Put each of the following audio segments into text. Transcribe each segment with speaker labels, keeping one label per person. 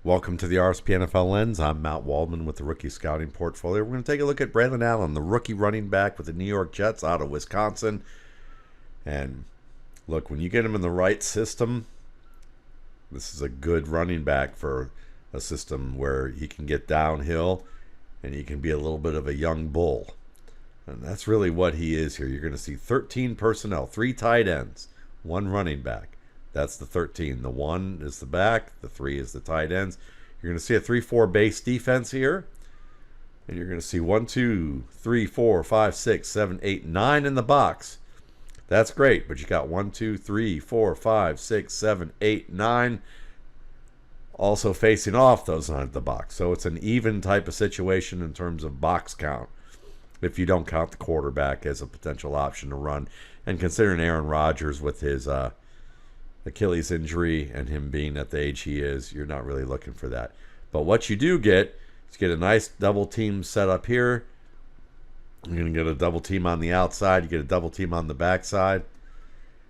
Speaker 1: Welcome to the RSP NFL Lens. I'm Matt Waldman with the Rookie Scouting Portfolio. We're going to take a look at Braelon Allen, the rookie running back with the New York Jets out of Wisconsin. And look, when you get him in the right system, this is a good running back for a system where he can get downhill and he can be a little bit of a young bull. And that's really what he is here. You're going to see 13 personnel, 3 tight ends, 1 running back. That's the 13. The 1 is the back. The 3 is the tight ends. You're going to see a 3-4 base defense here. And you're going to see 1, 2, 3, 4, 5, 6, 7, 8, 9 in the box. That's great. But you got 1, 2, 3, 4, 5, 6, 7, 8, 9 also facing off those 9 in the box. So it's an even type of situation in terms of box count, if you don't count the quarterback as a potential option to run. And considering Aaron Rodgers with his Achilles injury and him being at the age he is, you're not really looking for that. But what you do get is a nice double team set up here. You're going to get a double team on the outside. You get a double team on the backside.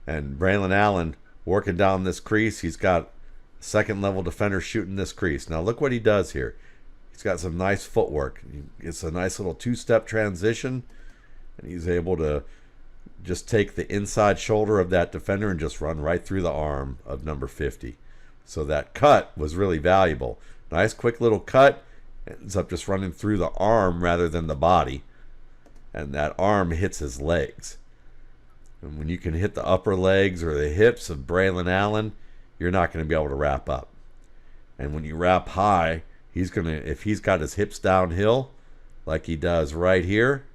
Speaker 1: And Braelon Allen working down this crease. He's got a second level defender shooting this crease. Now look what he does here. He's got some nice footwork. It's a nice little 2-step transition. And he's able to just take the inside shoulder of that defender and just run right through the arm of number 50. So that cut was really valuable. Nice quick little cut. Ends up just running through the arm rather than the body. And that arm hits his legs. And when you can hit the upper legs or the hips of Braelon Allen, you're not going to be able to wrap up. And when you wrap high, he's going to, if he's got his hips downhill, like he does right here,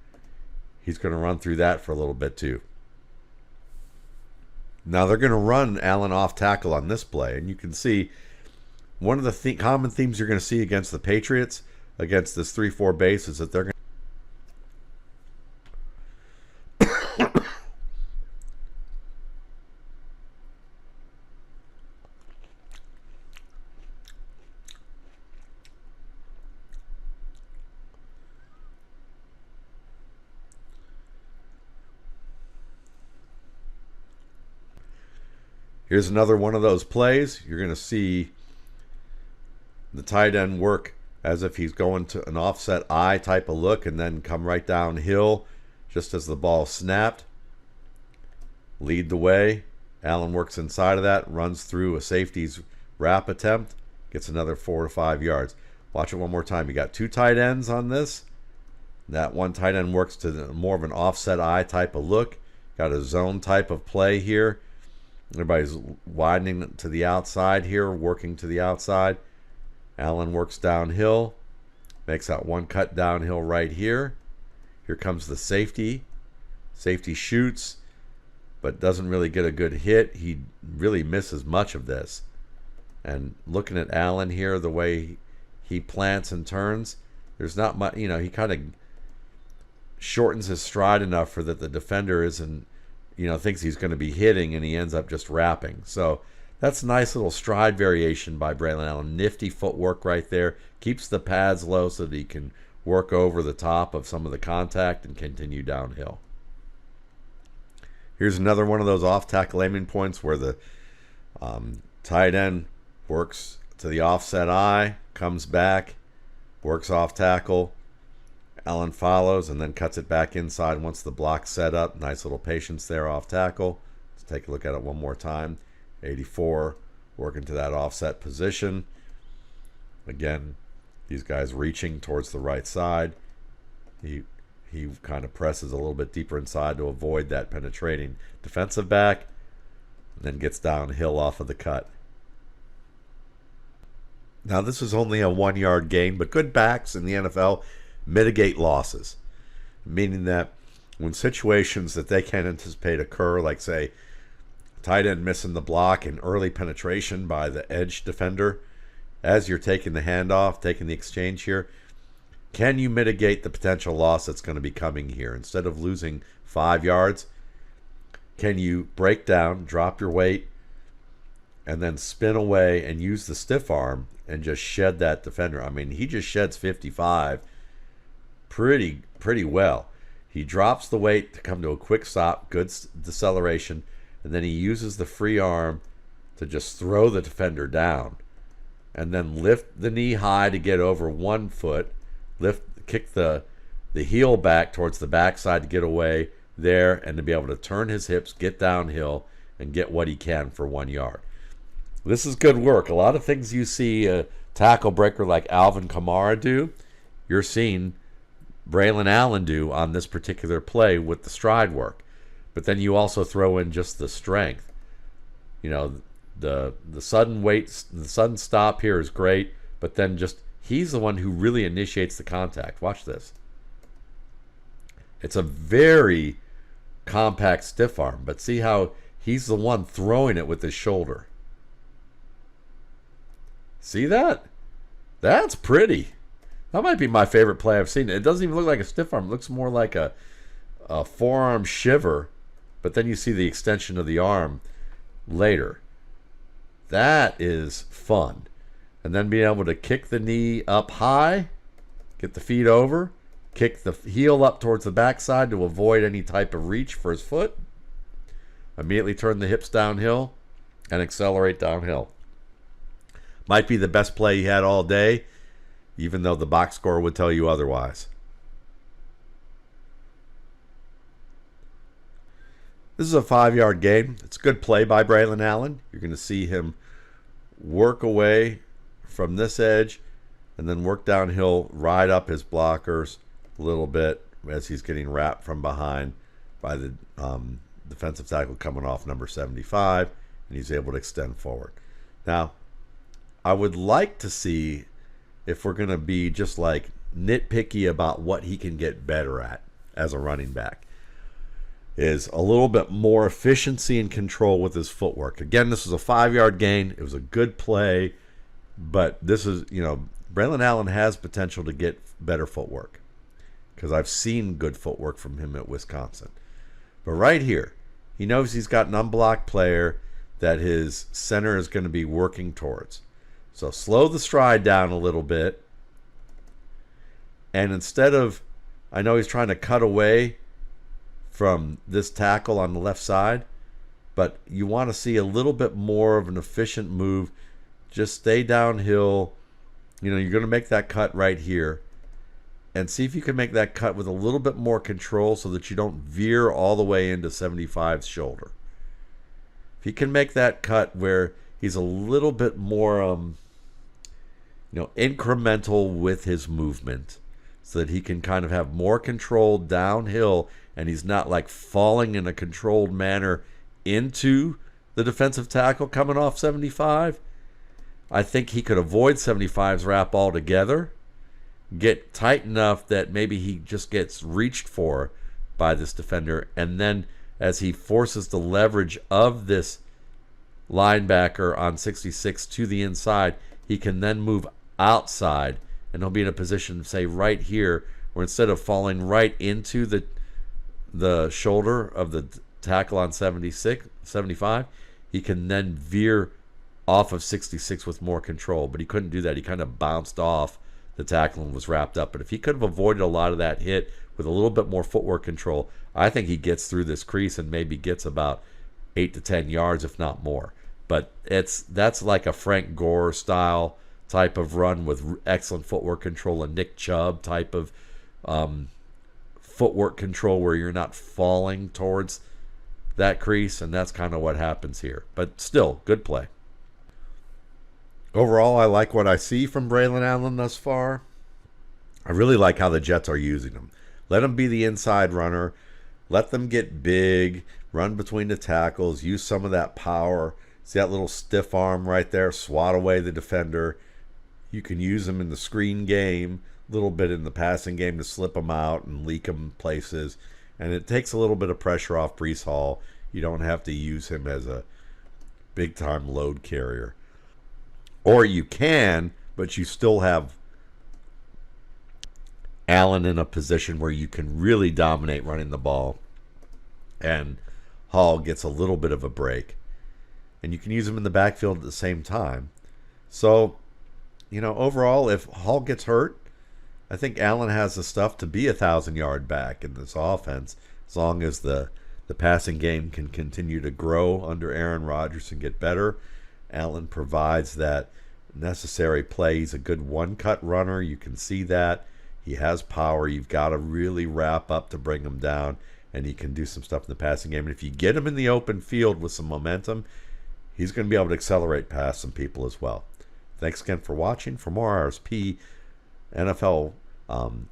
Speaker 1: he's going to run through that for a little bit too. Now they're going to run Allen off tackle on this play. And you can see one of the common themes you're going to see against the Patriots, against this 3-4 base, is that they're going to Here's another one of those plays. You're going to see the tight end work as if he's going to an offset eye type of look and then come right downhill just as the ball snapped. Lead the way. Allen works inside of that, runs through a safety's wrap attempt, gets another 4 to 5 yards. Watch it one more time. You got 2 tight ends on this. That one tight end works to more of an offset eye type of look. Got a zone type of play here. Everybody's widening to the outside here, working to the outside. Allen works downhill, makes that one cut downhill right here. Here comes the safety. Safety shoots, but doesn't really get a good hit. He really misses much of this. And looking at Allen here, the way he plants and turns, there's not much, he kind of shortens his stride enough for that the defender isn't, thinks he's going to be hitting, and he ends up just wrapping. So that's a nice little stride variation by Braelon Allen. Nifty footwork right there. Keeps the pads low so that he can work over the top of some of the contact and continue downhill. Here's another one of those off-tackle aiming points where the tight end works to the offset eye, comes back, works off tackle. Allen follows and then cuts it back inside once the block's set up. Nice little patience there off tackle. Let's take a look at it one more time. 84 working to that offset position. Again, these guys reaching towards the right side. He kind of presses a little bit deeper inside to avoid that penetrating defensive back, and then gets downhill off of the cut. Now this is only a 1-yard gain, but good backs in the NFL mitigate losses, meaning that when situations that they can't anticipate occur, like say tight end missing the block and early penetration by the edge defender, as you're taking the handoff, taking the exchange here, can you mitigate the potential loss that's going to be coming here? Instead of losing 5 yards, can you break down, drop your weight, and then spin away and use the stiff arm and just shed that defender? I mean, he just sheds 55 pretty well. He drops the weight to come to a quick stop, good deceleration, and then he uses the free arm to just throw the defender down. and then lift the knee high to get over 1 foot, kick the heel back towards the backside to get away there, and to be able to turn his hips, get downhill, and get what he can for 1 yard. This is good work. A lot of things you see a tackle breaker like Alvin Kamara do, you're seeing Braelon Allen do on this particular play with the stride work. But then you also throw in just the strength. You know, the sudden weight, the sudden stop here is great, but then just he's the one who really initiates the contact. Watch this. It's a very compact stiff arm, but see how he's the one throwing it with his shoulder. See that? That's pretty. That might be my favorite play I've seen. It doesn't even look like a stiff arm. It looks more like a forearm shiver, but then you see the extension of the arm later. That is fun. And then being able to kick the knee up high, get the feet over, kick the heel up towards the backside to avoid any type of reach for his foot, immediately turn the hips downhill, and accelerate downhill. Might be the best play he had all day, even though the box score would tell you otherwise. This is a 5-yard gain. It's a good play by Braelon Allen. You're going to see him work away from this edge and then work downhill, ride up his blockers a little bit as he's getting wrapped from behind by the defensive tackle coming off number 75, and he's able to extend forward. Now, I would like to see if we're going to be just like nitpicky about what he can get better at as a running back, is a little bit more efficiency and control with his footwork. Again, this was a 5-yard gain. It was a good play, but this is, Braelon Allen has potential to get better footwork because I've seen good footwork from him at Wisconsin. But right here, he knows he's got an unblocked player that his center is going to be working towards. So slow the stride down a little bit. And instead of, I know he's trying to cut away from this tackle on the left side, but you want to see a little bit more of an efficient move. Just stay downhill. You're going to make that cut right here. And see if you can make that cut with a little bit more control so that you don't veer all the way into 75's shoulder. If he can make that cut where he's a little bit more incremental with his movement so that he can kind of have more control downhill and he's not like falling in a controlled manner into the defensive tackle coming off 75, I think he could avoid 75's wrap altogether, get tight enough that maybe he just gets reached for by this defender, and then as he forces the leverage of this linebacker on 66 to the inside, he can then move outside and he'll be in a position, say right here, where instead of falling right into the shoulder of the tackle on 75, he can then veer off of 66 with more control. But he couldn't do that. He kind of bounced off the tackle and was wrapped up. But if he could have avoided a lot of that hit with a little bit more footwork control, I think he gets through this crease and maybe gets about 8 to 10 yards, if not more. But that's like a Frank Gore style type of run with excellent footwork control, a Nick Chubb type of footwork control where you're not falling towards that crease, and that's kind of what happens here. But still, good play. Overall, I like what I see from Braelon Allen thus far. I really like how the Jets are using him. Let him be the inside runner. Let them get big, run between the tackles, use some of that power. See that little stiff arm right there? Swat away the defender. You can use him in the screen game, a little bit in the passing game to slip him out and leak him places. And it takes a little bit of pressure off Breece Hall. You don't have to use him as a big-time load carrier. Or you can, but you still have Allen in a position where you can really dominate running the ball. And Hall gets a little bit of a break. And you can use him in the backfield at the same time. So, overall, if Hall gets hurt, I think Allen has the stuff to be a 1,000-yard back in this offense, as long as the passing game can continue to grow under Aaron Rodgers and get better. Allen provides that necessary play. He's a good one-cut runner. You can see that. He has power. You've got to really wrap up to bring him down, and he can do some stuff in the passing game. And if you get him in the open field with some momentum, he's going to be able to accelerate past some people as well. Thanks again for watching. For more RSP NFL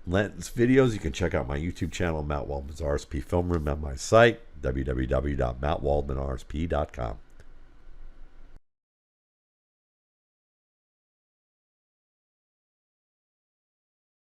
Speaker 1: Lens videos, you can check out my YouTube channel, Matt Waldman's RSP Film Room, on my site, www.mattwaldmanrsp.com.